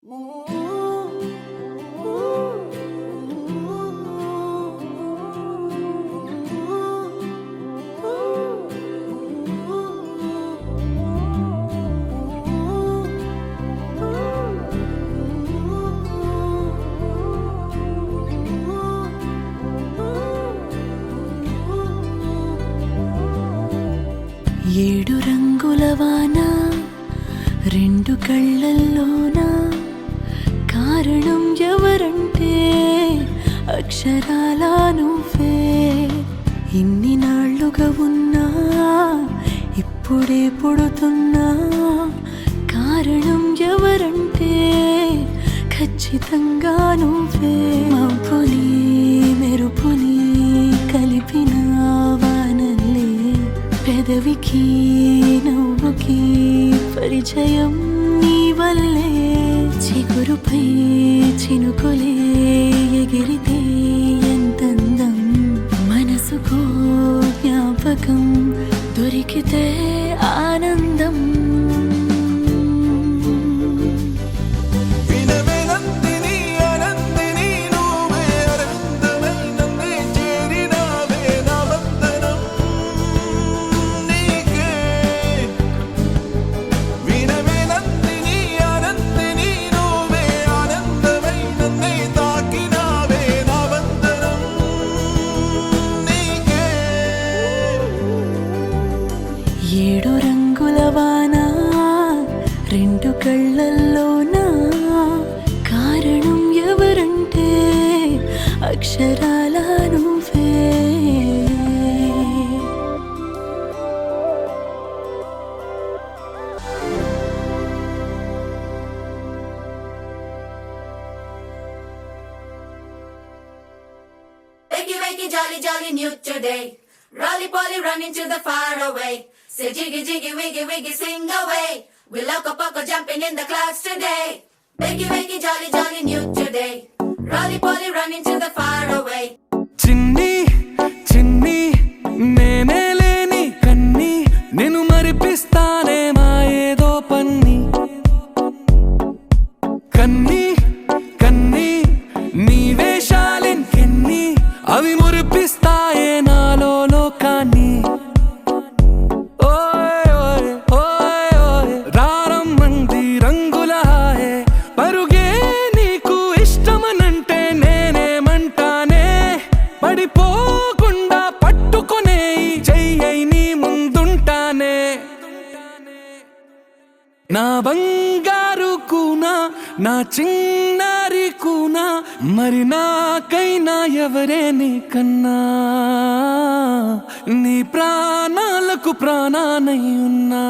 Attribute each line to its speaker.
Speaker 1: ఏడు రంగుల వాన రెండు కళ్ళల్లోన కారణం ఎవరంటే అక్షరాల నువ్వే. ఇన్ని నాళ్ళుగా ఉన్నా ఇప్పుడే పుడుతున్నా కారణం ఎవరంటే ఖచ్చితంగా నువ్వే. మబ్బుని మెరుపుని కలిపిన వానల్లే పెదవికి నవ్వుకి పరిచయం నీ వల్లే. చిగురుపై చినుకులే ఎగిరితే ఎంతందం, మనసుకు జ్ఞాపకం దొరికితే ఆనందం. ఏడు రంగుల వాన రెండు కళ్ళల్లోన కారణం ఎవరంటే అక్షరాల నువ్వే.
Speaker 2: Wakey, wakey, jolly, jolly, new today. Rolly polly, running to the far away. Say jiggy, jiggy, wiggy, wiggy, sing away. We loco poco jumping in the clouds today. Wakey, wakey, jolly, jolly, new today. Rolly polly, running to the far away.
Speaker 3: చిన్ని చిన్ని నేనే లేని కన్ని నేను మరిపిస్తానే మా ఏదో పన్ని. కన్ని కన్ని నీ వేషాలెన్కెన్ని అవి మురిపిస్తాయే నాలో లోకాన్ని. పడిపోకుండా పట్టుకునే చెయ్యి నీ ముందుంటానే. నా బంగారు కూనా నా చిన్నారి కూనా మరి నాకైనా ఎవరే నీకన్నా. నీ ప్రాణాలకు ప్రాణానై ఉన్నా.